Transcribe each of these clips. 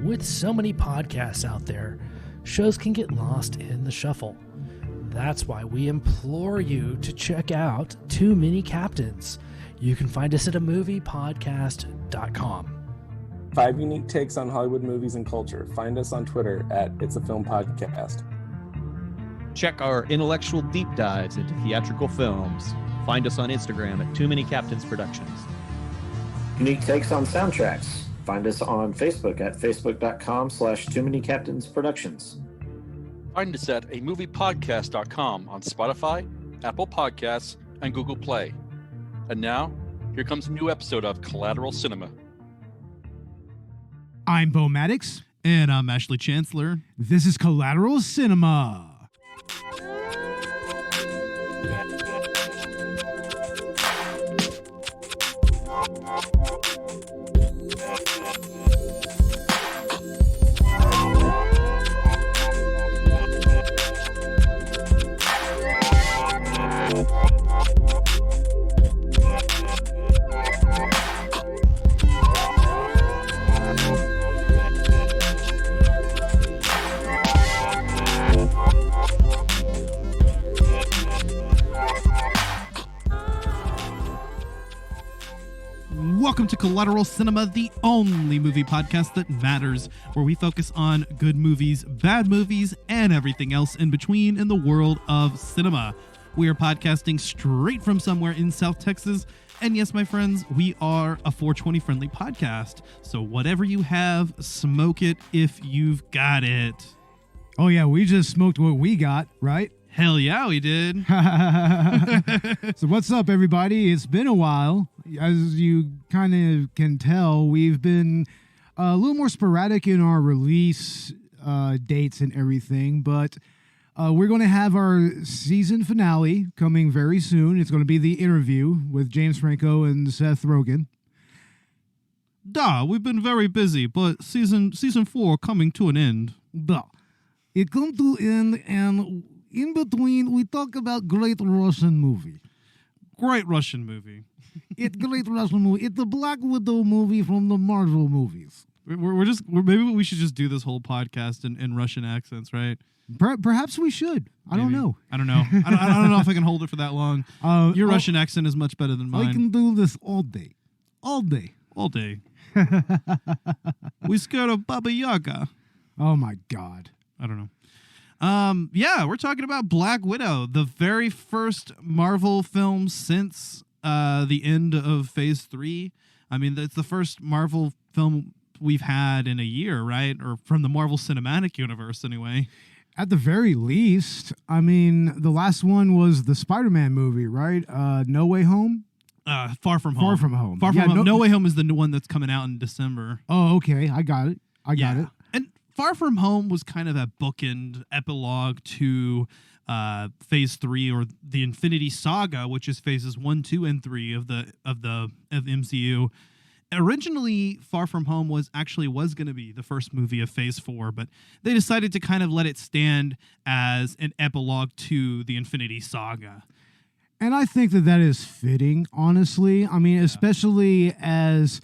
With so many podcasts out there, shows can get lost in the shuffle. That's why we implore you to check out Too Many Captains. You can find us at amoviepodcast.com. 5 unique takes on Hollywood movies and culture. Find us on Twitter at It's a Film Podcast. Check our intellectual deep dives into theatrical films. Find us on Instagram at Too Many Captains Productions. Unique takes on soundtracks. Find us on Facebook at facebook.com/Too Many Captains Productions. Find us at amoviepodcast.com on Spotify, Apple Podcasts, and Google Play. And now, here comes a new episode of Collateral Cinema. I'm Beau Maddox. And I'm Ashley Chancellor. This is Collateral Cinema. Welcome to Collateral Cinema, the only movie podcast that matters, where we focus on good movies, bad movies, and everything else in between in the world of cinema. We are podcasting straight from somewhere in South Texas, and yes, my friends, we are a 420 friendly podcast, so whatever you have, smoke it if you've got it. Oh yeah, we just smoked what we got, right? Hell yeah, we did. So what's up, everybody? It's been a while. As you kind of can tell, we've been a little more sporadic in our release dates and everything, but we're going to have our season finale coming very soon. It's going to be The Interview with James Franco and Seth Rogen. We've been very busy, but season 4 coming to an end. It comes to end, and in between, we talk about Great Russian Movie. Great Russian movie. It's Great Russian Movie. It's the Black Widow movie from the Marvel movies. Maybe we should just do this whole podcast in Russian accents, right? Perhaps we should. I don't know. I don't know. I don't know if I can hold it for that long. Your Russian accent is much better than mine. I can do this all day. All day. All day. We scared of Baba Yaga. Oh my God. I don't know. Yeah, we're talking about Black Widow, the very first Marvel film since the end of Phase 3. I mean, it's the first Marvel film we've had in a year, right? Or from the Marvel Cinematic Universe, anyway. At the very least. I mean, the last one was the Spider-Man movie, right? No Way Home? Far From Home. Far From Home. Far From Home. No Way Home is the new one that's coming out in December. Oh, okay. I got it. I got it. And Far From Home was kind of a bookend epilogue to Phase 3, or the Infinity Saga, which is phases 1, 2, and 3 of the MCU. Originally, Far From Home was going to be the first movie of Phase 4, but they decided to kind of let it stand as an epilogue to the Infinity Saga. And I think that is fitting, honestly. I mean, especially as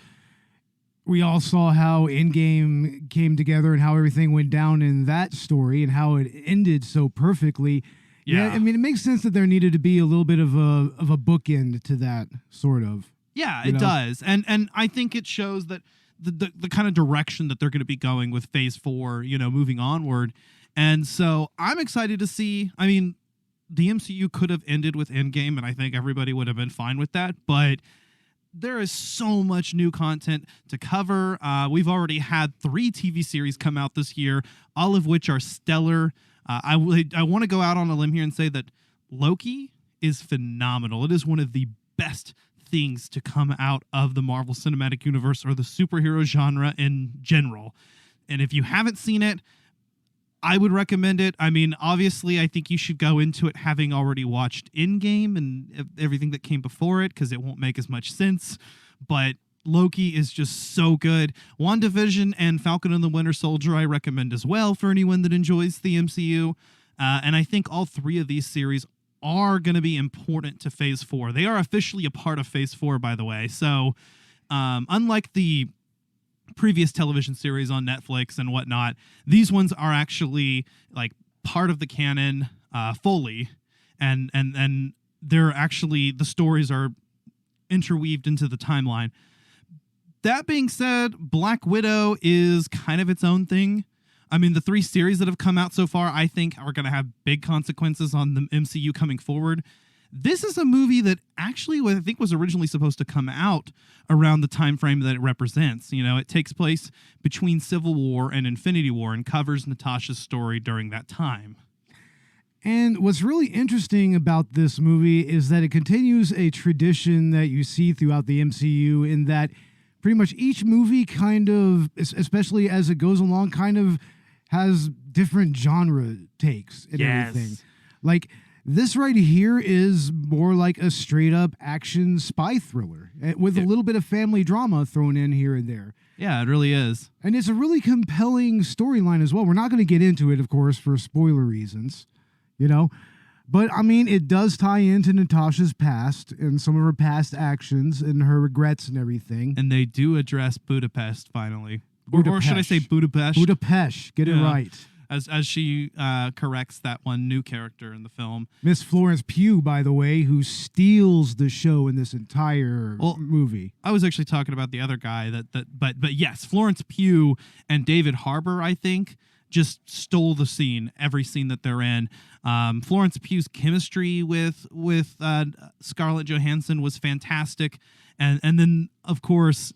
we all saw how Endgame came together and how everything went down in that story and how it ended so perfectly. Yeah, I mean, it makes sense that there needed to be a little bit of a bookend to that, sort of. Yeah, it does. And I think it shows that the kind of direction that they're going to be going with Phase 4, moving onward. And so I'm excited to see. I mean, the MCU could have ended with Endgame, and I think everybody would have been fine with that. But there is so much new content to cover. We've already had 3 TV series come out this year, all of which are stellar. I want to go out on a limb here and say that Loki is phenomenal. It is one of the best things to come out of the Marvel Cinematic Universe, or the superhero genre in general. And if you haven't seen it, I would recommend it. I mean, obviously, I think you should go into it having already watched Endgame and everything that came before it, because it won't make as much sense. But Loki is just so good. WandaVision and Falcon and the Winter Soldier I recommend as well for anyone that enjoys the MCU. And I think all 3 of these series are going to be important to Phase 4. They are officially a part of Phase 4, by the way. So unlike the previous television series on Netflix and whatnot. These ones are actually like part of the canon fully, and they're actually, the stories are interweaved into the timeline. That being said, Black Widow is kind of its own thing. I mean, the 3 series that have come out so far, I think, are going to have big consequences on the MCU coming forward. This is a movie that actually, I think, was originally supposed to come out around the time frame that it represents. You know, it takes place between Civil War and Infinity War and covers Natasha's story during that time. And what's really interesting about this movie is that it continues a tradition that you see throughout the MCU, in that pretty much each movie kind of, especially as it goes along, kind of has different genre takes and everything. Like, this right here is more like a straight-up action spy thriller with a little bit of family drama thrown in here and there. Yeah, it really is. And it's a really compelling storyline as well. We're not going to get into it, of course, for spoiler reasons, you know? But, I mean, it does tie into Natasha's past and some of her past actions and her regrets and everything. And they do address Budapest, finally. Or should I say Budapest? Budapest. Get it right. As she corrects that one new character in the film. Miss Florence Pugh, by the way, who steals the show in this entire movie. I was actually talking about the other guy, but yes, Florence Pugh and David Harbour, I think, just stole the scene, every scene that they're in. Florence Pugh's chemistry with Scarlett Johansson was fantastic. And then, of course,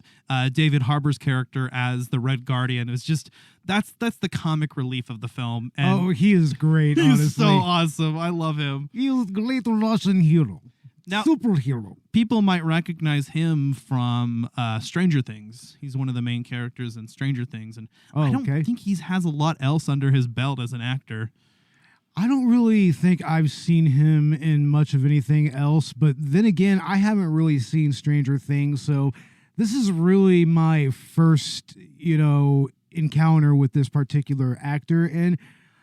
David Harbour's character as the Red Guardian is just, that's the comic relief of the film. And he is great, honestly. He's so awesome. I love him. He is a great Russian hero. Now, superhero. People might recognize him from Stranger Things. He's one of the main characters in Stranger Things. And I don't think he has a lot else under his belt as an actor. I don't really think I've seen him in much of anything else, but then again, I haven't really seen Stranger Things, so this is really my first, encounter with this particular actor. And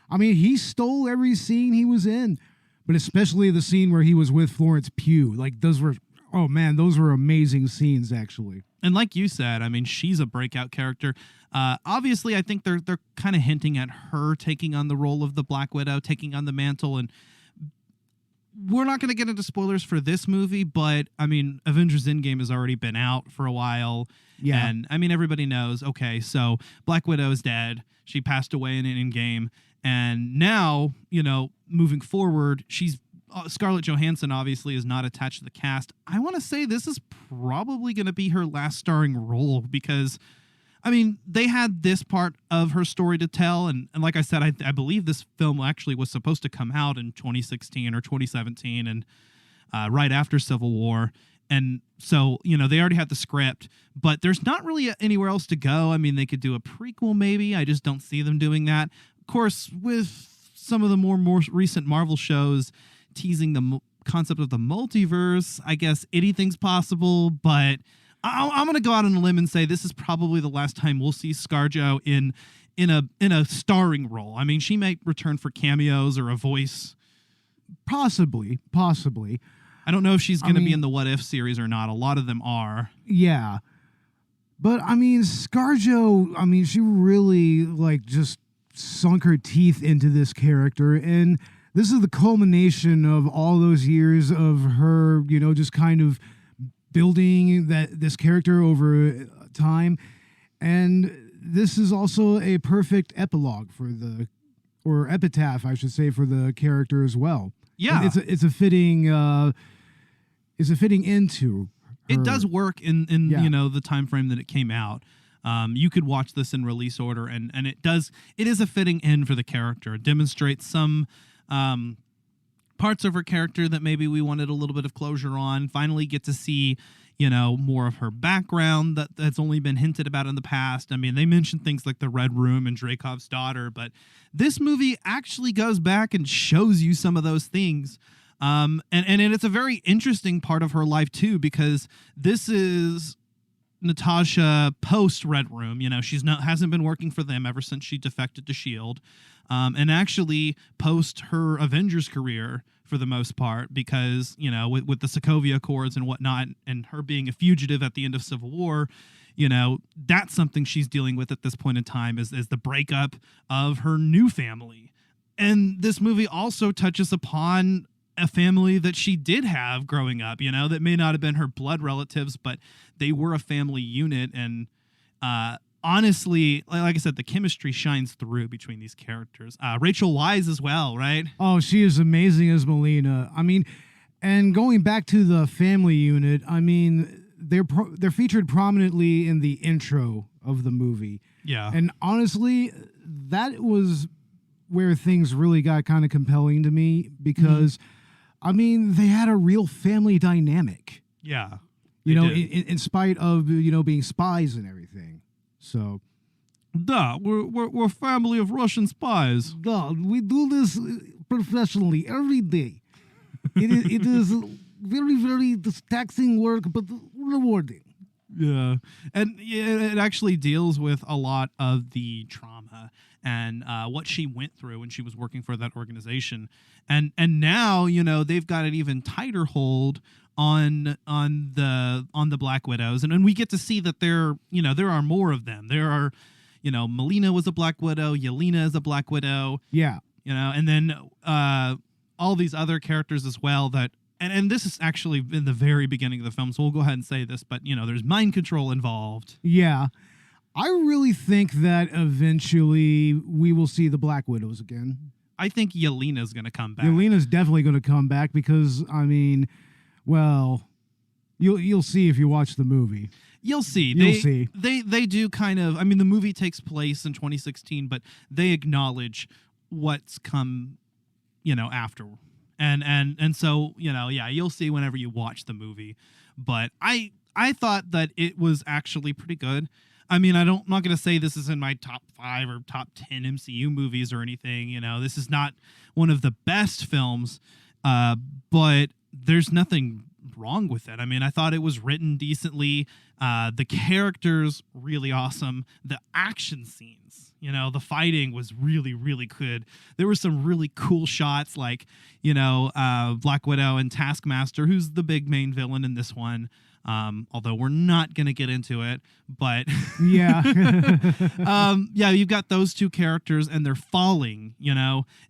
I mean, he stole every scene he was in, but especially the scene where he was with Florence Pugh. Like, those were amazing scenes, actually. And like you said, I mean, she's a breakout character. Obviously, I think they're kind of hinting at her taking on the role of the Black Widow, taking on the mantle. And we're not going to get into spoilers for this movie, but I mean, Avengers Endgame has already been out for a while. Yeah. And I mean, everybody knows, okay, so Black Widow is dead. She passed away in Endgame. And now, moving forward, Scarlett Johansson obviously is not attached to the cast. I want to say this is probably going to be her last starring role because, I mean, they had this part of her story to tell. And like I said, I believe this film actually was supposed to come out in 2016 or 2017 and right after Civil War. And so, they already had the script, but there's not really anywhere else to go. I mean, they could do a prequel maybe. I just don't see them doing that. Of course, with some of the more recent Marvel shows teasing the concept of the multiverse, I guess anything's possible, but I'm going to go out on a limb and say this is probably the last time we'll see ScarJo in a starring role. I mean, she might return for cameos or a voice. Possibly. I don't know if she's going to be in the What If series or not. A lot of them are. Yeah. But, I mean, ScarJo, she really, just sunk her teeth into this character, and this is the culmination of all those years of her, just kind of building this character over time. And this is also a perfect epilogue or epitaph, I should say, for the character as well. Yeah. It's a fitting end to her. It does work in the time frame that it came out. You could watch this in release order and it is a fitting end for the character. It demonstrates some parts of her character that maybe we wanted a little bit of closure on. Finally get to see, more of her background that's only been hinted about in the past. I mean, they mentioned things like the Red Room and Dreykov's daughter, but this movie actually goes back and shows you some of those things. And it's a very interesting part of her life too, because this is Natasha post Red Room. Hasn't been working for them ever since she defected to S.H.I.E.L.D. And actually post her Avengers career for the most part, because, with the Sokovia Accords and whatnot, and her being a fugitive at the end of Civil War, that's something she's dealing with at this point in time is the breakup of her new family. And this movie also touches upon a family that she did have growing up, that may not have been her blood relatives, but they were a family unit. And honestly, like I said, the chemistry shines through between these characters. Rachel Weisz as well, right? Oh, she is amazing as Melina. I mean, and going back to the family unit, I mean, they're featured prominently in the intro of the movie. Yeah. And honestly, that was where things really got kind of compelling to me because, I mean, they had a real family dynamic. Yeah. In spite of, being spies and everything. So. Duh, we're a family of Russian spies. Duh, we do this professionally every day. It is very, very taxing work, but rewarding. Yeah. And it actually deals with a lot of the trauma and what she went through when she was working for that organization. And now, they've got an even tighter hold on the Black Widows. And we get to see that there are more of them. There are, Melina was a Black Widow, Yelena is a Black Widow. Yeah. And then all these other characters as well that, and this is actually in the very beginning of the film, so we'll go ahead and say this, but, there's mind control involved. Yeah. I really think that eventually we will see the Black Widows again. I think Yelena's going to come back. Yelena's definitely going to come back because, I mean, well, you'll see if you watch the movie. You'll see. They do kind of, I mean, the movie takes place in 2016, but they acknowledge what's come, after. And so, yeah, you'll see whenever you watch the movie. But I thought that it was actually pretty good. I mean, I'm not going to say this is in my top 5 or top 10 MCU movies or anything. This is not one of the best films, but there's nothing wrong with it. I mean, I thought it was written decently. The characters, really awesome. The action scenes, the fighting was really, really good. There were some really cool shots like, Black Widow and Taskmaster, who's the big main villain in this one. Although we're not going to get into it, but yeah, you've got those two characters and they're falling,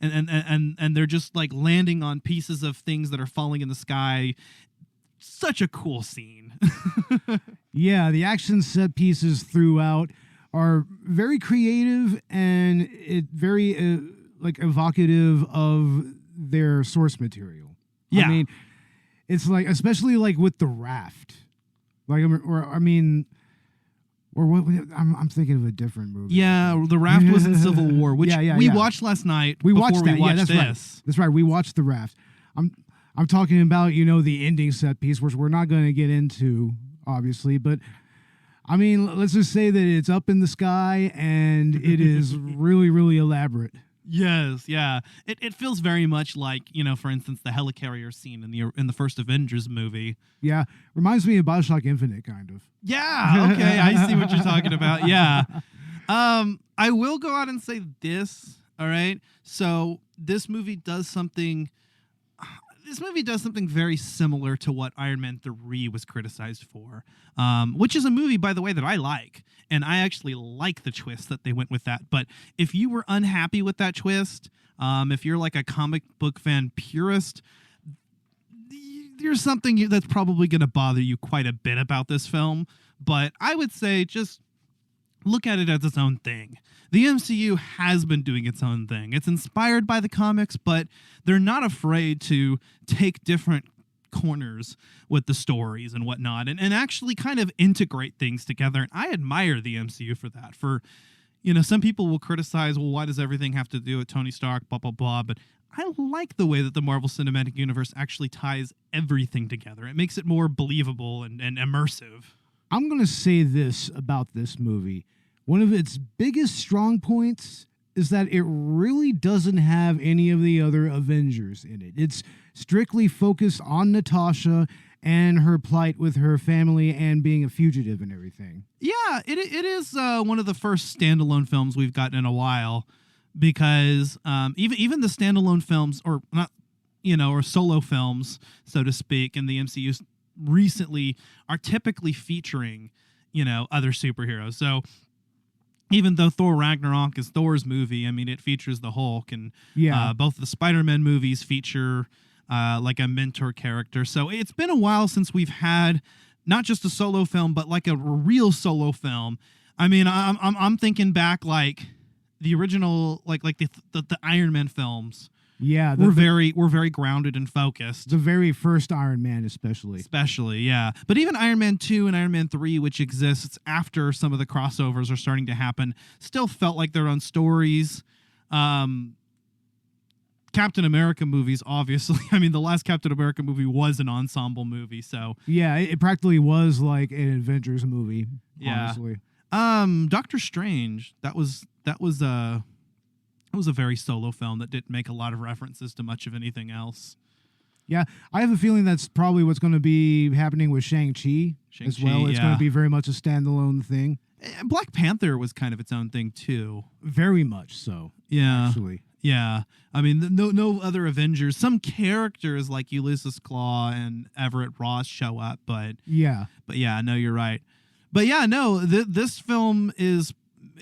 and they're just like landing on pieces of things that are falling in the sky. Such a cool scene. Yeah, the action set pieces throughout are very creative and it very evocative of their source material. Yeah. I mean, it's like, especially like with the raft. Like, I'm thinking of a different movie. Yeah, the raft was in Civil War, which we watched last night. We watched that. Watched that's this. Right. That's right. We watched the raft. I'm talking about, the ending set piece, which we're not going to get into, obviously, but I mean, let's just say that it's up in the sky and it is really, really elaborate. Yes, yeah. It feels very much like, for instance, the helicarrier scene in the first Avengers movie. Yeah, reminds me of BioShock Infinite, kind of. Yeah, okay, I see what you're talking about. Yeah. I will go out and say this, all right? So this movie does something very similar to what Iron Man 3 was criticized for, which is a movie, by the way, that I like. And I actually like the twist that they went with that. But if you were unhappy with that twist, if you're like a comic book fan purist, there's something that's probably going to bother you quite a bit about this film. But I would say just look at it as its own thing. The MCU has been doing its own thing. It's inspired by the comics, but they're not afraid to take different corners with the stories and whatnot and actually kind of integrate things together. And I admire the MCU for that. For, some people will criticize, well, why does everything have to do with Tony Stark, blah, blah, blah. But I like the way that the Marvel Cinematic Universe actually ties everything together. It makes it more believable and immersive. I'm going to say this about this movie. One of its biggest strong points is that it really doesn't have any of the other Avengers in it. It's strictly focused on Natasha and her plight with her family and being a fugitive and everything. Yeah, it is one of the first standalone films we've gotten in a while because even the standalone films or not, or solo films, so to speak, in the MCU recently are typically featuring other superheroes. So even though Thor Ragnarok is Thor's movie, I mean, it features the Hulk, and both the Spider-Man movies feature like a mentor character. So it's been a while since we've had not just a solo film, but like a real solo film. I mean, I'm thinking back like the original, like the Iron Man films. Yeah, we're very grounded and focused. The very first Iron Man, especially, yeah. But even Iron Man 2 and Iron Man 3, which exists after some of the crossovers are starting to happen, still felt like their own stories. Captain America movies, obviously. I mean, the last Captain America movie was an ensemble movie, so yeah, it practically was like an Avengers movie. Yeah. Honestly. Doctor Strange. That was It was a very solo film that didn't make a lot of references to much of anything else. Yeah, I have a feeling that's probably what's going to be happening with Shang-Chi as well. It's going to be very much a standalone thing. Black Panther was kind of its own thing, too. Very much so, actually. Yeah. I mean, no other Avengers. Some characters like Ulysses Claw and Everett Ross show up, but yeah, no, you're right. But yeah, no, this film is...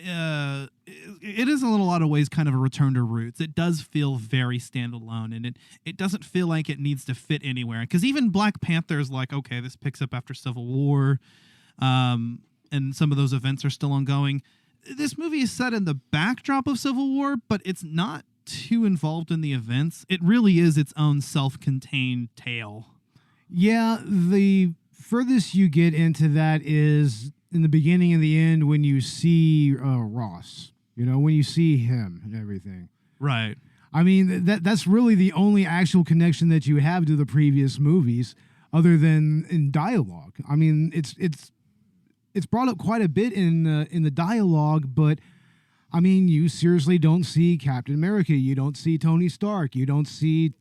it is in a lot of ways kind of a return to roots. It does feel very standalone, and it doesn't feel like it needs to fit anywhere. Because even Black Panther is like, okay, this picks up after Civil War, and some of those events are still ongoing. This movie is set in the backdrop of Civil War, but it's not too involved in the events. It really is its own self-contained tale. Yeah, the furthest you get into that is in the beginning and the end when you see Ross, when you see him and everything. Right. I mean, that's really the only actual connection that you have to the previous movies other than in dialogue. I mean, it's brought up quite a bit in the dialogue, but I mean, you seriously don't see Captain America, you don't see Tony Stark, you don't see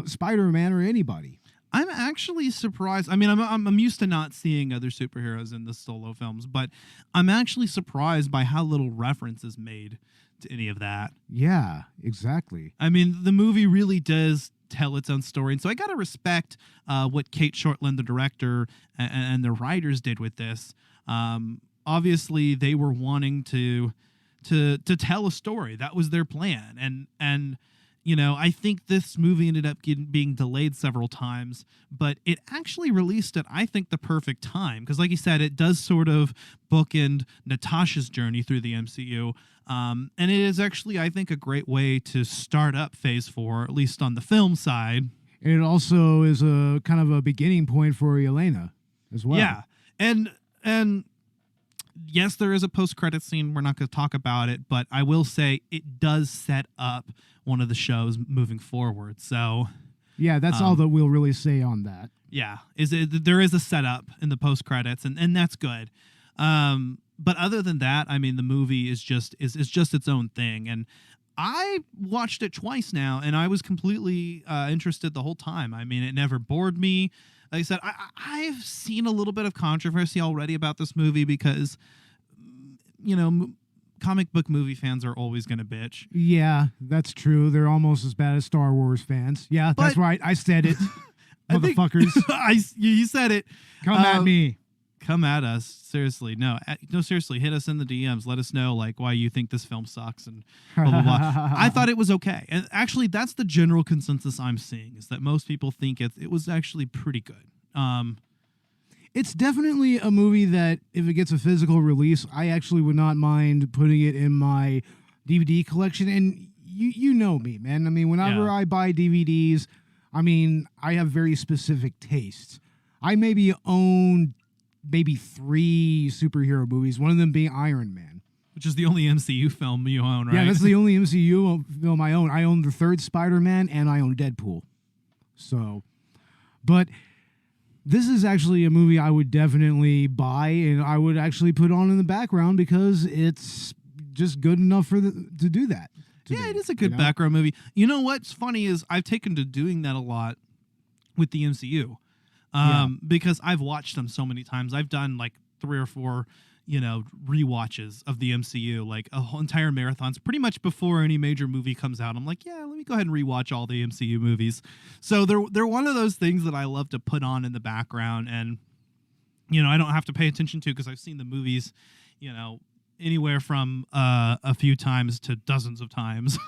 Spider-Man or anybody. I'm actually surprised. I mean, I'm used to not seeing other superheroes in the solo films, but I'm actually surprised by how little reference is made to any of that. Yeah, exactly. I mean, the movie really does tell its own story, and so I gotta respect what Cate Shortland, the director, and the writers did with this. Obviously, they were wanting to tell a story. That was their plan, and. I think this movie ended up being delayed several times, but it actually released at, I think, the perfect time. Because like you said, it does sort of bookend Natasha's journey through the MCU. And it is actually, I think, a great way to start up Phase 4, at least on the film side. And it also is a kind of a beginning point for Yelena as well. Yeah. And yes, there is a post-credit scene. We're not going to talk about it, but I will say it does set up one of the shows moving forward. So yeah, that's all that we'll really say on that. Yeah, there is a setup in the post-credits, and that's good. But other than that, I mean, the movie is just its own thing. And I watched it twice now, and I was completely interested the whole time. I mean, it never bored me. Like I said, I've seen a little bit of controversy already about this movie because, comic book movie fans are always going to bitch. Yeah, that's true. They're almost as bad as Star Wars fans. Yeah, that's right. I said it. Motherfuckers. You said it. Come at me. Come at us. Seriously. No, seriously. Hit us in the DMs. Let us know why you think this film sucks and blah, blah, blah. I thought it was okay. And actually, that's the general consensus I'm seeing, is that most people think it was actually pretty good. It's definitely a movie that, if it gets a physical release, I actually would not mind putting it in my DVD collection. And you know me, man. I mean, whenever I buy DVDs, I mean, I have very specific tastes. I maybe own 3 superhero movies, one of them being Iron Man. Which is the only MCU film you own, right? Yeah, that's the only MCU film I own. I own the 3rd Spider-Man, and I own Deadpool. So, but this is actually a movie I would definitely buy, and I would actually put on in the background because it's just good enough to do that. Yeah, it is a good background movie. You know what's funny is I've taken to doing that a lot with the MCU because I've watched them so many times. I've done like 3 or 4, rewatches of the MCU, like a whole entire marathons pretty much before any major movie comes out. I'm like, yeah, let me go ahead and rewatch all the MCU movies. So they're one of those things that I love to put on in the background. And I don't have to pay attention to because I've seen the movies, anywhere from a few times to dozens of times.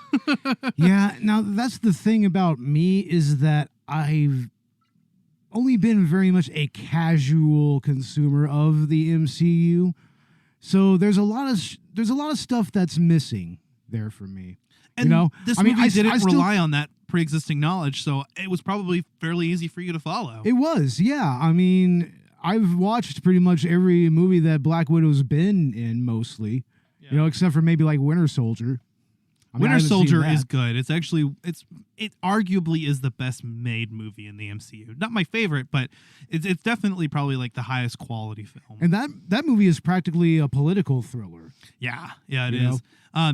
Yeah, now that's the thing about me is that I've only been very much a casual consumer of the MCU. So there's a lot of stuff that's missing there for me. And this movie I didn't still rely on that pre-existing knowledge, so it was probably fairly easy for you to follow. It was, yeah. I mean, I've watched pretty much every movie that Black Widow's been in, mostly. Yeah. Except for maybe like Winter Soldier. I Winter haven't seen Soldier that. is good. It arguably is the best made movie in the MCU. Not my favorite, but it's definitely probably like the highest quality film. And that movie is practically a political thriller. Yeah, it is.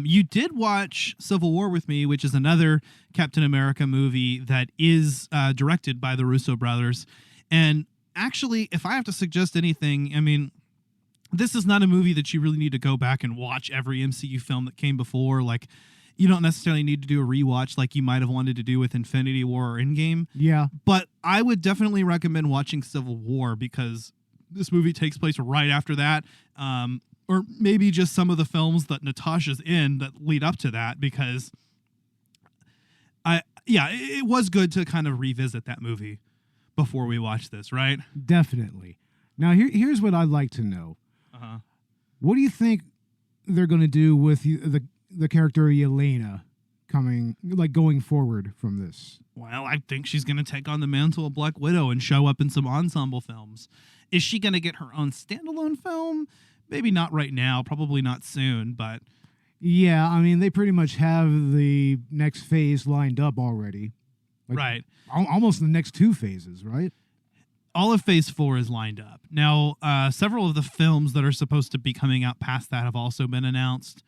You did watch Civil War with me, which is another Captain America movie that is directed by the Russo brothers. And actually, if I have to suggest anything, I mean, this is not a movie that you really need to go back and watch every MCU film that came before. Like, you don't necessarily need to do a rewatch like you might have wanted to do with Infinity War or Endgame. Yeah. But I would definitely recommend watching Civil War because this movie takes place right after that. Or maybe just some of the films that Natasha's in that lead up to that, because it was good to kind of revisit that movie before we watch this, right? Definitely. Now, here's what I'd like to know. Uh-huh. What do you think they're going to do with the character Yelena going forward from this? Well, I think she's going to take on the mantle of Black Widow and show up in some ensemble films. Is she going to get her own standalone film? Maybe not right now, probably not soon, but... Yeah, I mean, they pretty much have the next phase lined up already. Right. Almost the next two phases, right? All of Phase 4 is lined up. Now, several of the films that are supposed to be coming out past that have also been announced.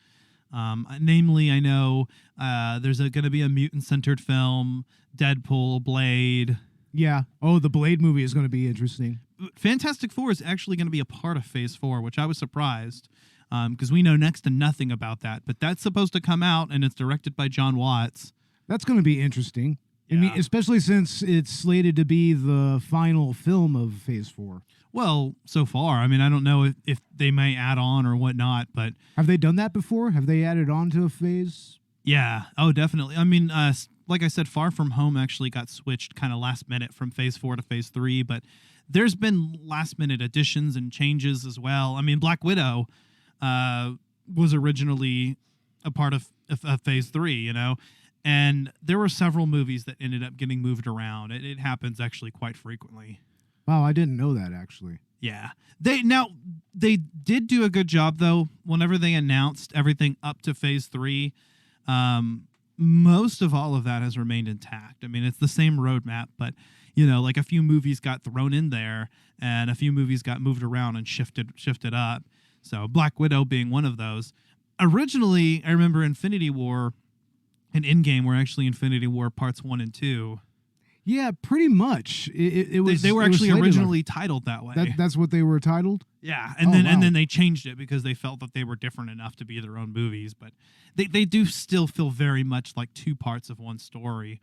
Namely, I know there's going to be a mutant-centered film, Deadpool, Blade. Yeah. Oh, the Blade movie is going to be interesting. Fantastic Four is actually going to be a part of Phase 4, which I was surprised because we know next to nothing about that. But that's supposed to come out, and it's directed by John Watts. That's going to be interesting. Yeah. I mean, especially since it's slated to be the final film of Phase 4. Well, so far. I mean, I don't know if they may add on or whatnot, but... Have they done that before? Have they added on to a phase? Yeah. Oh, definitely. I mean, like I said, Far From Home actually got switched kind of last minute from Phase 4 to Phase 3, but there's been last minute additions and changes as well. I mean, Black Widow was originally a part of Phase 3, and there were several movies that ended up getting moved around. It happens actually quite frequently. Wow, I didn't know that, actually. Yeah. They did do a good job, though. Whenever they announced everything up to Phase 3, most of all of that has remained intact. I mean, it's the same roadmap, but, like a few movies got thrown in there and a few movies got moved around and shifted up. So Black Widow being one of those. Originally, I remember Infinity War and Endgame were actually Infinity War Parts 1 and 2. Yeah, pretty much. It was. They were actually originally titled that way. That's what they were titled. Yeah, and then they changed it because they felt that they were different enough to be their own movies. But they do still feel very much like two parts of one story.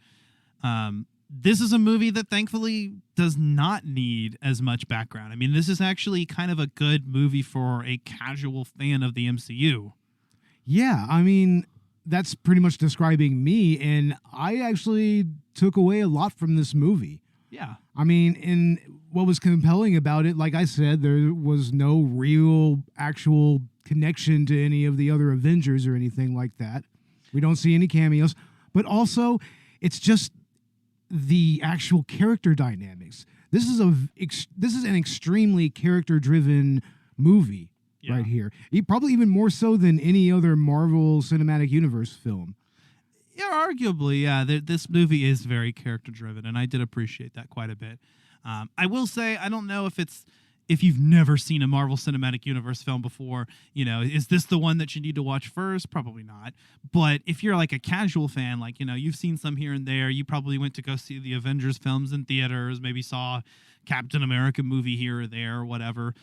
This is a movie that thankfully does not need as much background. I mean, this is actually kind of a good movie for a casual fan of the MCU. Yeah, I mean, that's pretty much describing me, and I actually took away a lot from this movie. Yeah. I mean, and what was compelling about it, like I said, there was no real actual connection to any of the other Avengers or anything like that. We don't see any cameos, but also it's just the actual character dynamics. This is an extremely character-driven movie. Yeah. Right here. Probably even more so than any other Marvel Cinematic Universe film. Yeah, arguably, yeah. This movie is very character-driven, and I did appreciate that quite a bit. I will say, I don't know if you've never seen a Marvel Cinematic Universe film before, is this the one that you need to watch first? Probably not. But if you're like a casual fan, like, you've seen some here and there, you probably went to go see the Avengers films in theaters, maybe saw Captain America movie here or there or whatever.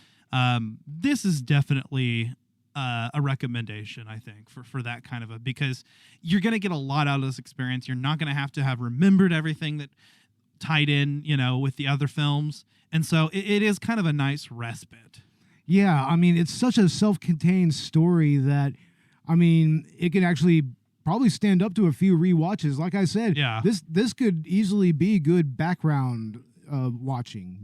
This is definitely a recommendation, I think, for that kind of because you're going to get a lot out of this experience. You're not going to have remembered everything that tied in, with the other films. And so it is kind of a nice respite. Yeah, I mean, it's such a self-contained story that, I mean, it can actually probably stand up to a few rewatches. Like I said, Yeah. this could easily be good background watching,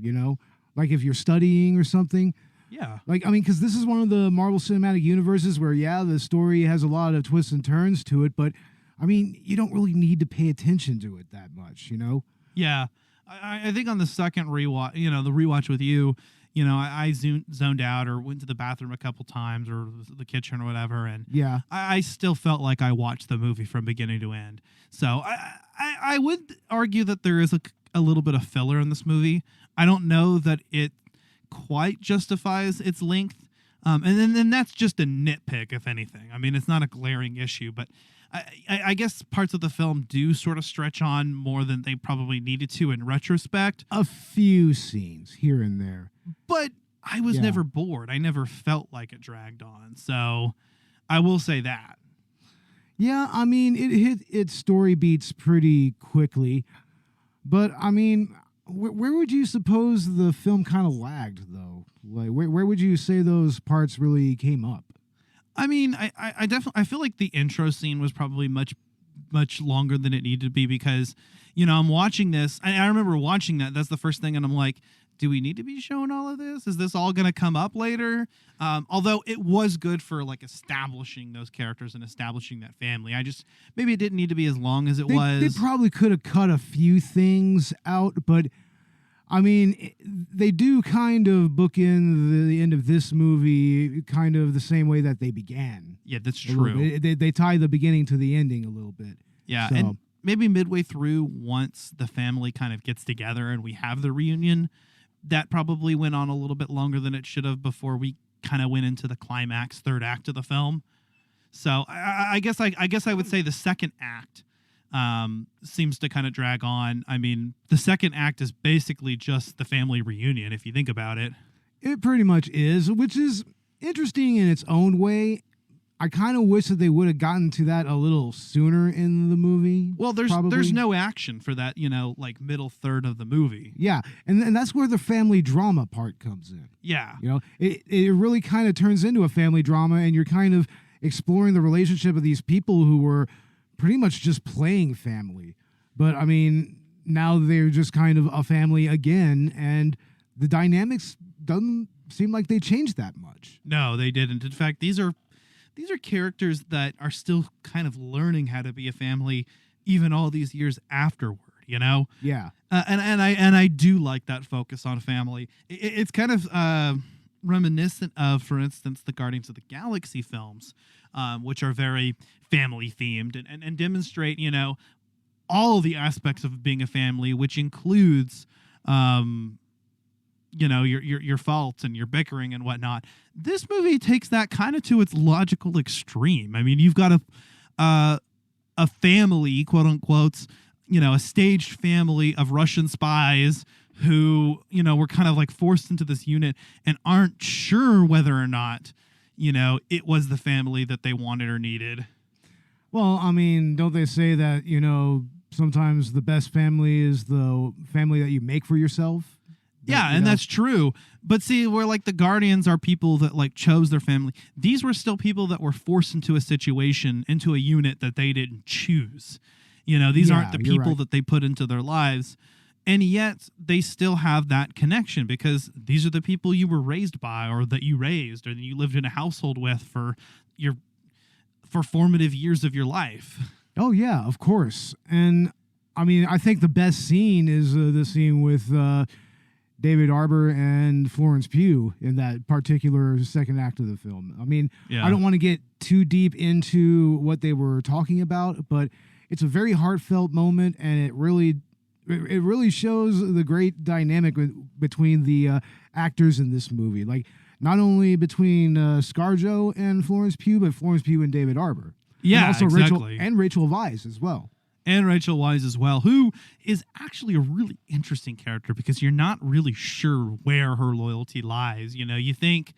like if you're studying or something. Yeah. Like, I mean, because this is one of the Marvel Cinematic Universes where, the story has a lot of twists and turns to it, but, I mean, you don't really need to pay attention to it that much, Yeah. I think on the second rewatch, the rewatch with you, I zoned out or went to the bathroom a couple times or the kitchen or whatever. And Yeah. I still felt like I watched the movie from beginning to end. So I would argue that there is a little bit of filler in this movie. I don't know that it quite justifies its length. And then that's just a nitpick, if anything. I mean, it's not a glaring issue, but I guess parts of the film do sort of stretch on more than they probably needed to in retrospect. A few scenes here and there. But I was never bored. I never felt like it dragged on. So I will say that. Yeah, I mean, it hit its story beats pretty quickly. But, I mean, where would you suppose the film kind of lagged, though? Like, where would you say those parts really came up? I mean, I definitely feel like the intro scene was probably much longer than it needed to be because, I'm watching this. I remember watching that. That's the first thing. And I'm like, do we need to be showing all of this? Is this all going to come up later? Although it was good for like establishing those characters and establishing that family. Maybe it didn't need to be as long as it was. They probably could have cut a few things out, but I mean, they do kind of bookend the end of this movie kind of the same way that they began. Yeah, that's true. They tie the beginning to the ending a little bit. Yeah, so. And maybe midway through, once the family kind of gets together and we have the reunion, that probably went on a little bit longer than it should have before we kind of went into the climax, third act of the film. So I guess I would say the second act seems to kind of drag on. I mean, the second act is basically just the family reunion, if you think about it. It pretty much is, which is interesting in its own way. I kind of wish that they would have gotten to that a little sooner in the movie. Well, there's no action for that, like middle third of the movie. Yeah, and that's where the family drama part comes in. Yeah. It really kind of turns into a family drama, and you're kind of exploring the relationship of these people who were pretty much just playing family. But, I mean, now they're just kind of a family again, and the dynamics doesn't seem like they changed that much. No, they didn't. In fact, these are characters that are still kind of learning how to be a family even all these years afterward, Yeah. And I do like that focus on family. It's kind of reminiscent of, for instance, the Guardians of the Galaxy films, which are very family themed and demonstrate, all of the aspects of being a family, which includes, your faults and your bickering and whatnot. This movie takes that kind of to its logical extreme. I mean, you've got a family, quote unquote, a staged family of Russian spies who, were kind of like forced into this unit and aren't sure whether or not, it was the family that they wanted or needed. Well, I mean, don't they say that, sometimes the best family is the family that you make for yourself? Yeah, and that's true. But see, where like the Guardians are people that like chose their family. These were still people that were forced into a situation, into a unit that they didn't choose. These aren't the people right. that they put into their lives. And yet they still have that connection because these are the people you were raised by or that you raised or that you lived in a household with for formative years of your life. Oh, yeah, of course. And I mean, I think the best scene is the scene with David Harbour and Florence Pugh in that particular second act of the film. I mean, I don't want to get too deep into what they were talking about, but it's a very heartfelt moment, and it really shows the great dynamic between the actors in this movie. Like, not only between ScarJo and Florence Pugh, but Florence Pugh and David Harbour. Yeah, and also exactly. Rachel Weisz as well. And Rachel Weisz as well, who is actually a really interesting character because you're not really sure where her loyalty lies. You think,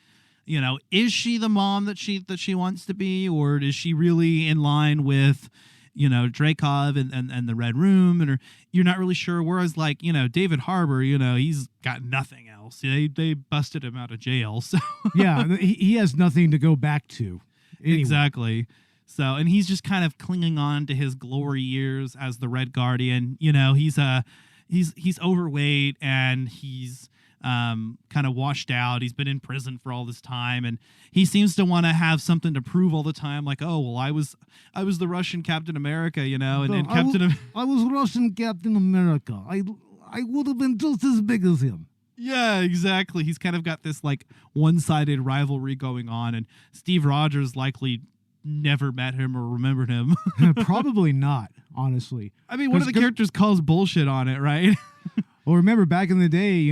is she the mom that she wants to be, or is she really in line with, Dreykov and the Red Room, and you're not really sure. Whereas like, David Harbour, he's got nothing else. They busted him out of jail. So yeah, he has nothing to go back to. Anyway. Exactly. So, and he's just kind of clinging on to his glory years as the Red Guardian. He's overweight and he's kind of washed out. He's been in prison for all this time, and he seems to want to have something to prove all the time. Like, oh well, I was the Russian Captain America, and I was Russian Captain America. I would have been just as big as him. Yeah, exactly. He's kind of got this like one-sided rivalry going on, and Steve Rogers likely never met him or remembered him. Probably not, honestly. I mean, one of the characters calls bullshit on it, right? Well, remember back in the day,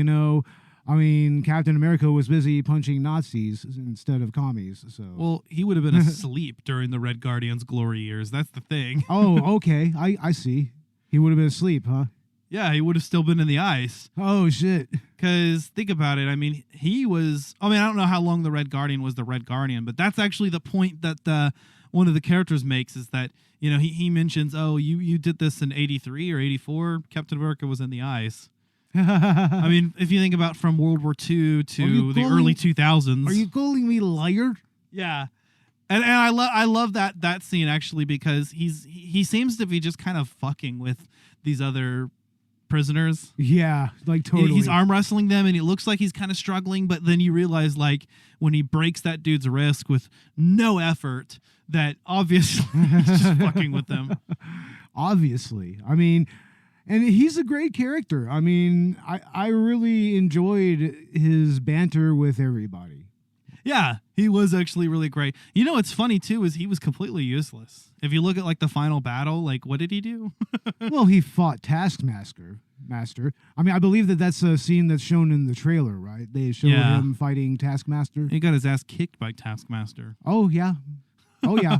Captain America was busy punching Nazis instead of commies. So, well, he would have been asleep during the Red Guardian's glory years. That's the thing. Oh, okay. I see. He would have been asleep, huh? Yeah, he would have still been in the ice. Oh, shit. Because think about it. I mean, I don't know how long the Red Guardian was the Red Guardian, but that's actually the point that one of the characters makes is that, he mentions, oh, you did this in 83 or 84. Captain America was in the ice. I mean, if you think about from World War II to the early 2000s. Are you calling me liar? Yeah. And I love that scene actually, because he seems to be just kind of fucking with these other prisoners. Yeah, like totally. He's arm wrestling them and it looks like he's kind of struggling, but then you realize like when he breaks that dude's wrist with no effort that obviously he's just fucking with them. Obviously. I mean, and he's a great character. I mean, I really enjoyed his banter with everybody. Yeah, he was actually really great. What's funny too is he was completely useless. If you look at like the final battle, like what did he do? Well, he fought Taskmaster. I mean, I believe that's a scene that's shown in the trailer, right? They show him fighting Taskmaster. He got his ass kicked by Taskmaster. Oh yeah. Oh, yeah.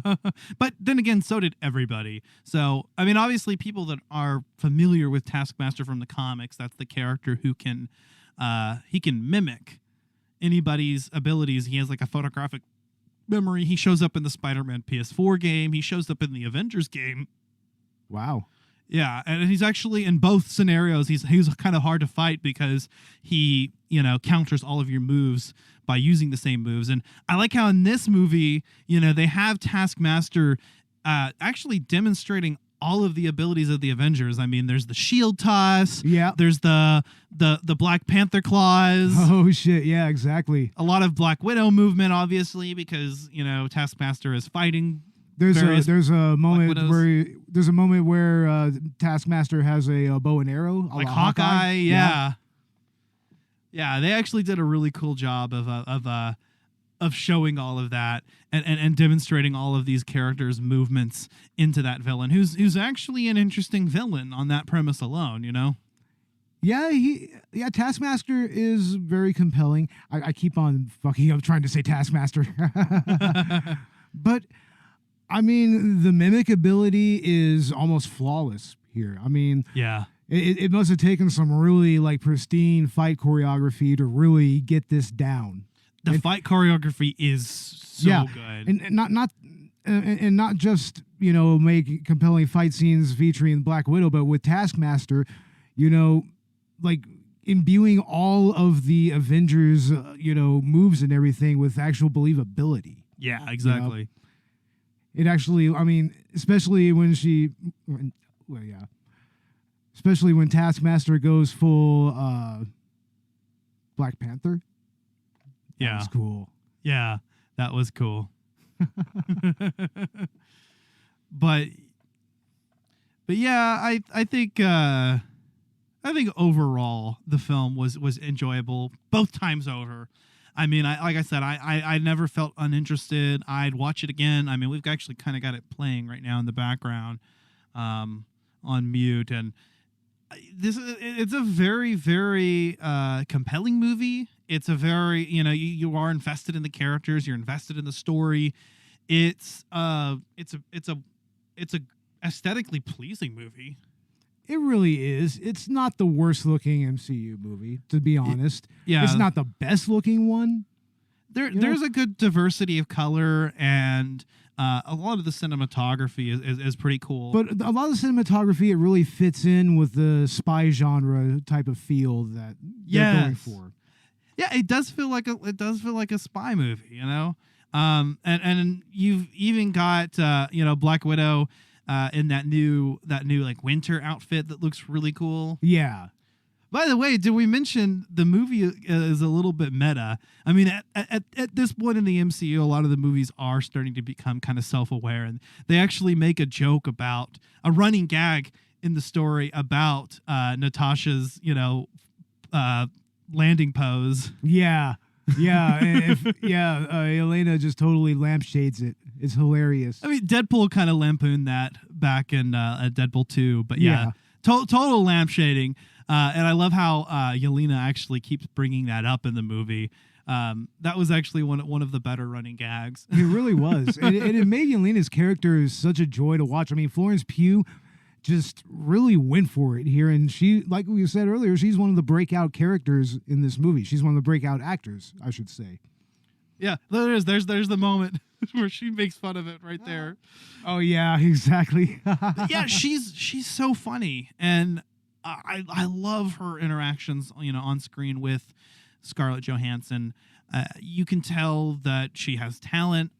But then again, so did everybody. So, I mean, obviously people that are familiar with Taskmaster from the comics, that's the character who can mimic anybody's abilities. He has like a photographic memory. He shows up in the Spider-Man PS4 game. He shows up in the Avengers game. Wow. Yeah, and he's actually in both scenarios. He's kind of hard to fight because he, counters all of your moves by using the same moves. And I like how in this movie, they have Taskmaster actually demonstrating all of the abilities of the Avengers. I mean, there's the shield toss. Yeah. There's the Black Panther claws. Oh shit! Yeah, exactly. A lot of Black Widow movement, obviously, because Taskmaster is fighting. There's a moment where Taskmaster has a bow and arrow, like Hawkeye. Yeah. They actually did a really cool job of showing all of that and demonstrating all of these characters' movements into that villain, who's actually an interesting villain on that premise alone. Yeah, Taskmaster is very compelling. I keep on fucking up trying to say Taskmaster, but. I mean, the mimic ability is almost flawless here. I mean, yeah, it must have taken some really like pristine fight choreography to really get this down. The fight choreography is so good, and not just make compelling fight scenes featuring Black Widow, but with Taskmaster, like imbuing all of the Avengers, moves and everything with actual believability. Yeah, exactly. It actually, I mean, especially when Taskmaster goes full Black Panther. Yeah. That was cool. Yeah, that was cool. But yeah, I think overall the film was enjoyable both times over. I mean, like I said, I never felt uninterested. I'd watch it again. I mean, we've actually kind of got it playing right now in the background on mute. And it's a very, very compelling movie. It's a very, you are invested in the characters. You're invested in the story. It's a aesthetically pleasing movie. It really is. It's not the worst looking MCU movie, to be honest. Yeah. It's not the best looking one. There's a good diversity of color, and a lot of the cinematography is pretty cool. But a lot of the cinematography, it really fits in with the spy genre type of feel that they're going for. Yeah, it does feel like a spy movie, you know. And you've even got Black Widow in that new like winter outfit that looks really cool. Yeah. By the way, did we mention the movie is a little bit meta? I mean, at this point in the MCU, a lot of the movies are starting to become kind of self-aware, and they actually make a joke about a running gag in the story about Natasha's, landing pose. Yeah. Yeah. Elena just totally lampshades it. It's hilarious. I mean, Deadpool kind of lampooned that back in Deadpool 2, but yeah. Total lampshading. And I love how Yelena actually keeps bringing that up in the movie. That was actually one of the better running gags. It really was. and it made Yelena's character such a joy to watch. I mean, Florence Pugh just really went for it here. And she, like we said earlier, she's one of the breakout characters in this movie. She's one of the breakout actors, I should say. Yeah, there it is. There's the moment where she makes fun of it right there. Oh, yeah, exactly. Yeah, she's so funny. And I love her interactions, on screen with Scarlett Johansson. You can tell that she has talent.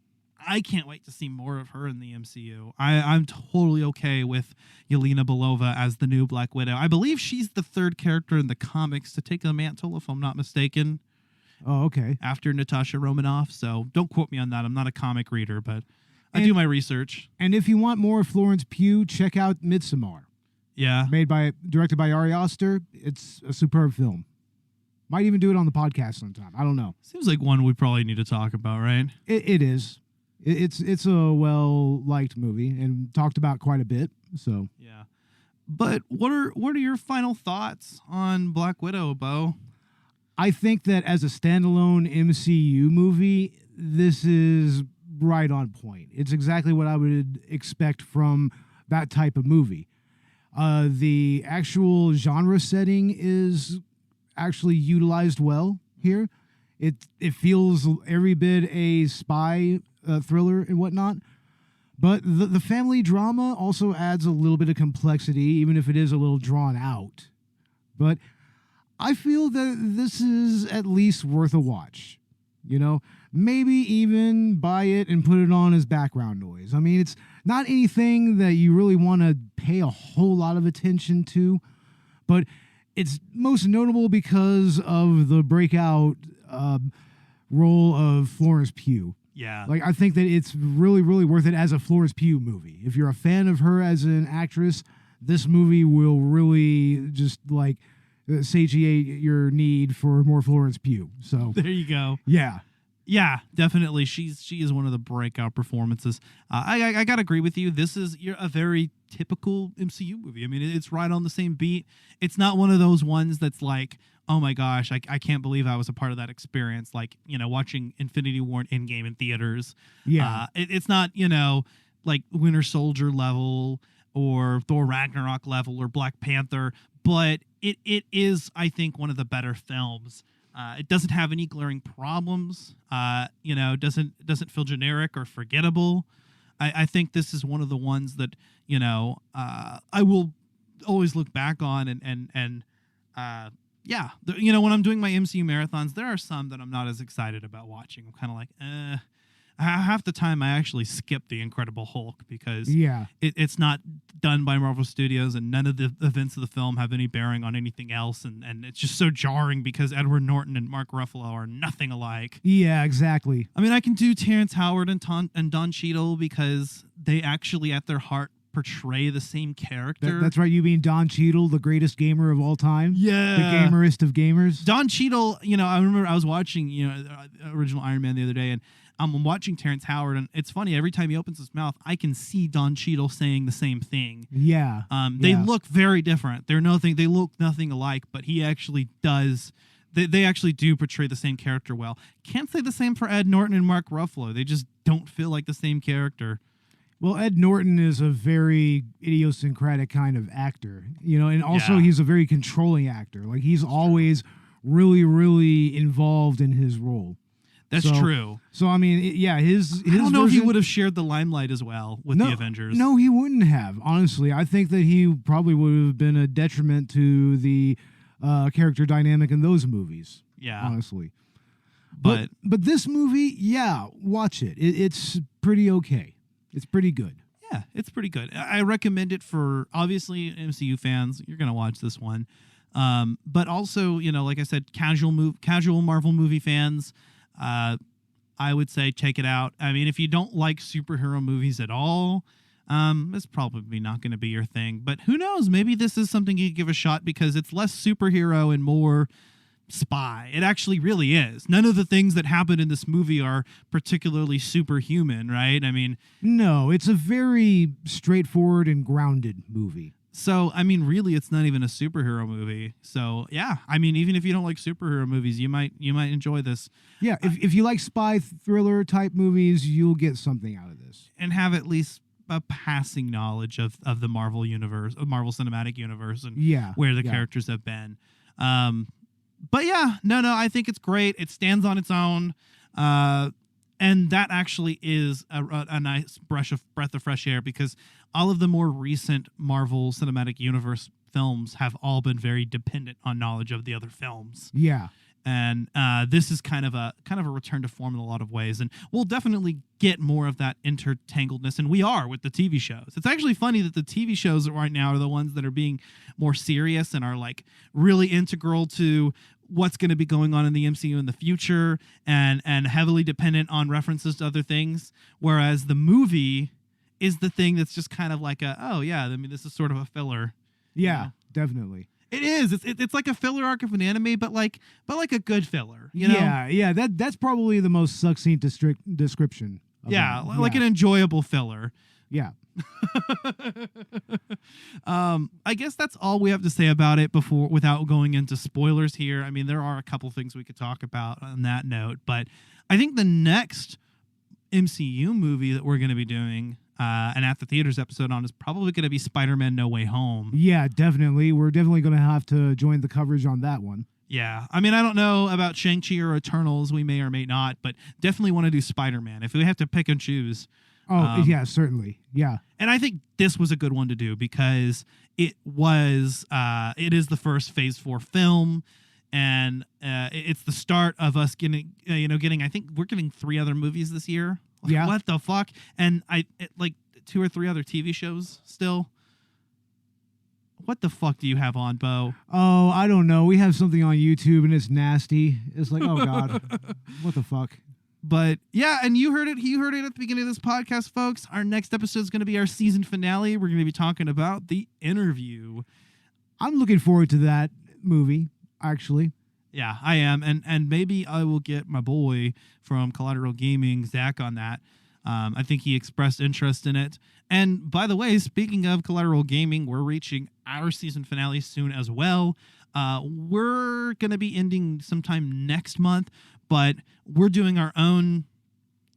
I can't wait to see more of her in the MCU. I'm totally okay with Yelena Belova as the new Black Widow. I believe she's the third character in the comics to take the mantle, if I'm not mistaken. Oh, okay. After Natasha Romanoff. So don't quote me on that. I'm not a comic reader, but I do my research. And if you want more Florence Pugh, check out Midsommar. Yeah. Directed by Ari Aster. It's a superb film. Might even do it on the podcast sometime. I don't know. Seems like one we probably need to talk about, right? It is. It's a well-liked movie and talked about quite a bit. So yeah. But what are your final thoughts on Black Widow, Beau? I think that as a standalone MCU movie, this is right on point. It's exactly what I would expect from that type of movie. The actual genre setting is actually utilized well here. It feels every bit a spy thriller and whatnot. But the family drama also adds a little bit of complexity, even if it is a little drawn out. But I feel that this is at least worth a watch. Maybe even buy it and put it on as background noise. I mean, it's not anything that you really want to pay a whole lot of attention to, but it's most notable because of the breakout role of Florence Pugh. Yeah. Like, I think that it's really, really worth it as a Florence Pugh movie. If you're a fan of her as an actress, this movie will really just, satiate your need for more Florence Pugh. So there you go. Yeah. Yeah, definitely. She is one of the breakout performances. I gotta agree with you. This is a very typical MCU movie. I mean, it's right on the same beat. It's not one of those ones that's like, oh my gosh, I can't believe I was a part of that experience. Like, watching Infinity War and Endgame in theaters. Yeah. It's not, like Winter Soldier level or Thor Ragnarok level or Black Panther, but it is, I think, one of the better films. It doesn't have any glaring problems. Doesn't feel generic or forgettable. I think this is one of the ones that I will always look back on when I'm doing my MCU marathons, there are some that I'm not as excited about watching. I'm kind of like, half the time I actually skip The Incredible Hulk because it's not done by Marvel Studios and none of the events of the film have any bearing on anything else, and it's just so jarring because Edward Norton and Mark Ruffalo are nothing alike. Yeah, exactly. I mean, I can do Terrence Howard and Don Cheadle because they actually at their heart portray the same character. That's right. You mean Don Cheadle, the greatest gamer of all time? Yeah. The gamerest of gamers? Don Cheadle, I remember I was watching, original Iron Man the other day, and I'm watching Terrence Howard, and it's funny, every time he opens his mouth, I can see Don Cheadle saying the same thing. Yeah. They look very different. They look nothing alike, but he actually does. They actually do portray the same character well. Can't say the same for Ed Norton and Mark Ruffalo. They just don't feel like the same character. Well, Ed Norton is a very idiosyncratic kind of actor, and also he's a very controlling actor. Like, he's always really, really involved in his role. That's true. So I mean, his I don't know if he version- would have shared the limelight as well with the Avengers. No, he wouldn't have. Honestly, I think that he probably would have been a detriment to the character dynamic in those movies. Yeah, honestly. But this movie, watch it. It's pretty okay. It's pretty good. Yeah, it's pretty good. I recommend it for obviously MCU fans. You're gonna watch this one, but also like I said, casual Marvel movie fans. I would say check it out. I mean, if you don't like superhero movies at all, it's probably not going to be your thing. But who knows? Maybe this is something you could give a shot because it's less superhero and more spy. It actually really is. None of the things that happen in this movie are particularly superhuman, right? I mean, no, it's a very straightforward and grounded movie. So, I mean, really, it's not even a superhero movie. So, yeah, I mean, even if you don't like superhero movies, you might enjoy this. Yeah, if you like spy thriller type movies, you'll get something out of this. And have at least a passing knowledge of the Marvel universe, of Marvel Cinematic Universe, and where the characters have been. But yeah, no, I think it's great. It stands on its own. And that actually is a nice breath of fresh air because all of the more recent Marvel Cinematic Universe films have all been very dependent on knowledge of the other films. Yeah. And this is kind of a return to form in a lot of ways. And we'll definitely get more of that intertangledness. And we are with the TV shows. It's actually funny that the TV shows right now are the ones that are being more serious and are like really integral to what's going to be going on in the MCU in the future and heavily dependent on references to other things. Whereas the movie is the thing that's just kind of like this is sort of a filler. Yeah, definitely. It is. It's like a filler arc of an anime, but like a good filler. You know? Yeah. That's probably the most succinct description. Like an enjoyable filler. Yeah. I guess that's all we have to say about it without going into spoilers here. I mean, there are a couple things we could talk about on that note, but I think the next MCU movie that we're going to be doing an At the Theaters episode on is probably going to be Spider-Man No Way Home. Yeah, definitely. We're definitely going to have to join the coverage on that one. Yeah. I mean, I don't know about Shang-Chi or Eternals. We may or may not, but definitely want to do Spider-Man if we have to pick and choose. Oh, yeah, certainly. Yeah. And I think this was a good one to do because it is the first Phase 4 film. And it's the start of us getting, I think we're getting 3 other movies this year. Like, yeah. What the fuck? And like 2 or 3 other TV shows still. What the fuck do you have on, Beau? Oh, I don't know. We have something on YouTube and it's nasty. It's like, oh God, what the fuck? But yeah, and you heard it at the beginning of this podcast, folks. Our next episode is going to be our season finale. We're going to be talking about The Interview. I'm looking forward to that movie, actually. Yeah, I am. And maybe I will get my boy from Collateral Gaming, Zach, on that. I think he expressed interest in it. And by the way, speaking of Collateral Gaming, we're reaching our season finale soon as well. We're going to be ending sometime next month, but we're doing our own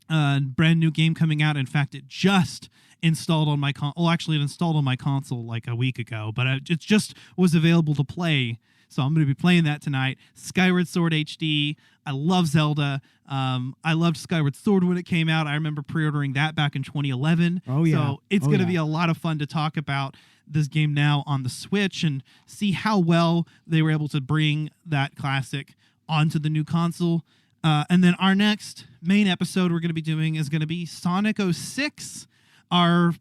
brand new game coming out. In fact, it just installed on my it installed on my console like a week ago, but it just was available to play. So I'm going to be playing that tonight. Skyward Sword HD. I love Zelda. I loved Skyward Sword when it came out. I remember pre-ordering that back in 2011. Oh, yeah. So it's going to be a lot of fun to talk about this game now on the Switch and see how well they were able to bring that classic onto the new console. And then our next main episode we're going to be doing is going to be Sonic 06, our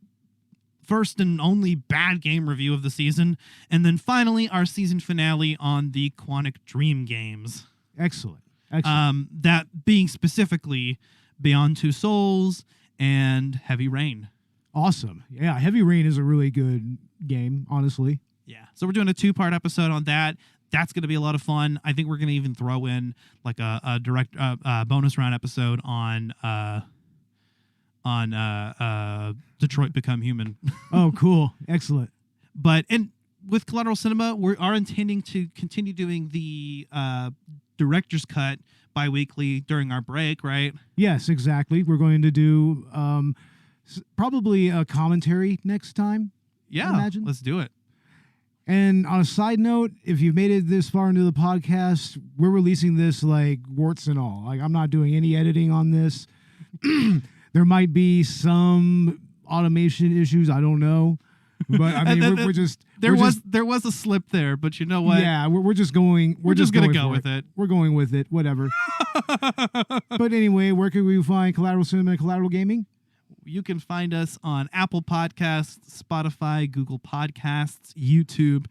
first and only bad game review of the season. And then finally, our season finale on the Quantic Dream games. Excellent. That being specifically Beyond Two Souls and Heavy Rain. Awesome. Yeah, Heavy Rain is a really good game, honestly. Yeah. So we're doing a 2-part episode on that. That's going to be a lot of fun. I think we're going to even throw in like a direct bonus round episode on Detroit Become Human. Oh, cool. Excellent. And with Collateral Cinema, we are intending to continue doing the director's cut bi-weekly during our break, right? Yes, exactly. We're going to do probably a commentary next time. Yeah, I imagine. Let's do it. And on a side note, if you've made it this far into the podcast, we're releasing this like warts and all. Like I'm not doing any editing on this. There might be some automation issues. I don't know. But I mean, we're just there was a slip there, but you know what? Yeah, we're just going. We're just gonna going go with it. We're going with it. Whatever. But anyway, where can we find Collateral Cinema and Collateral Gaming? You can find us on Apple Podcasts, Spotify, Google Podcasts, YouTube,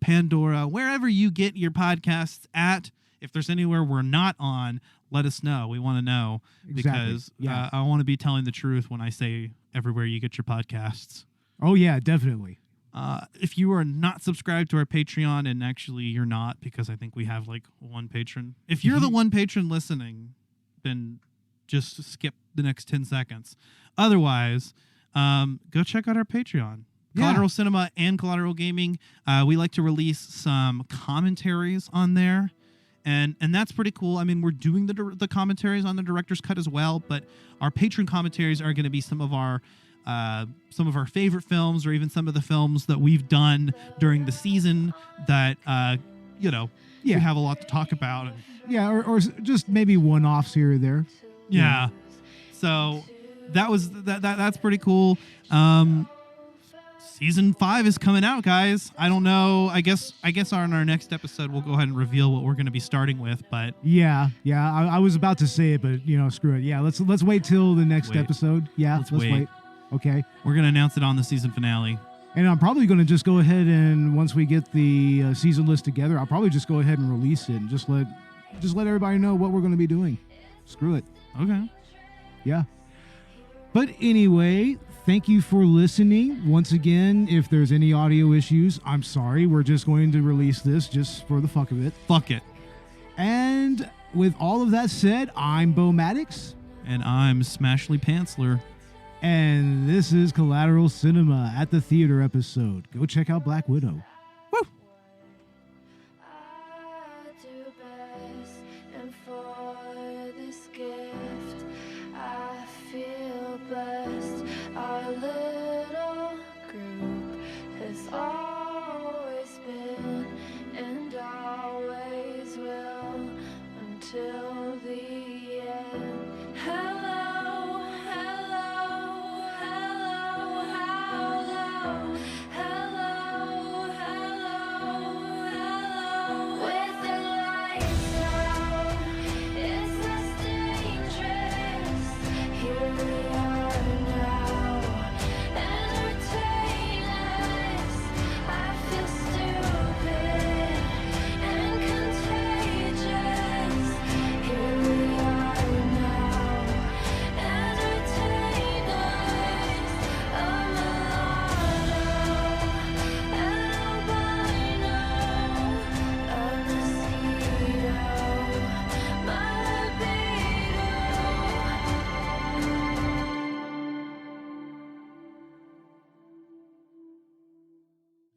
Pandora, wherever you get your podcasts at. If there's anywhere we're not on, let us know. We want to know because I want to be telling the truth when I say everywhere you get your podcasts. Oh, yeah, definitely. If you are not subscribed to our Patreon, and actually you're not because I think we have like one patron. If you're the one patron listening, then just skip the next 10 seconds. Otherwise, go check out our Patreon. Collateral Cinema and Collateral Gaming. We like to release some commentaries on there. And that's pretty cool. I mean, we're doing the commentaries on the director's cut as well, but our patron commentaries are going to be some of our favorite films, or even some of the films that we've done during the season that we have a lot to talk about. Yeah, or just maybe one-offs here or there. Yeah. So that's pretty cool. Season 5 is coming out, guys. I don't know. I guess on our next episode we'll go ahead and reveal what we're going to be starting with. But yeah. I was about to say it, but screw it. Yeah, let's wait till the next episode. Yeah, let's wait. Okay, we're going to announce it on the season finale. And I'm probably going to just go ahead and once we get the season list together, I'll probably just go ahead and release it and just let everybody know what we're going to be doing. Screw it. Okay. Yeah. But anyway, thank you for listening. Once again, if there's any audio issues, I'm sorry. We're just going to release this just for the fuck of it. Fuck it. And with all of that said, I'm Beau Maddox. And I'm Smashley Pantsler. And this is Collateral Cinema at the Theater episode. Go check out Black Widow. Woo! Our little group has always been and always will until the end. Hello, hello, hello, hello, hello, hello, hello. With the lights out, it's less dangerous. Here we are.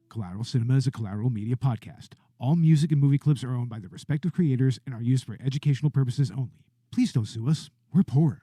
Collateral Cinema is a Collateral Media podcast. All music and movie clips are owned by their respective creators and are used for educational purposes only. Please don't sue us. We're poor.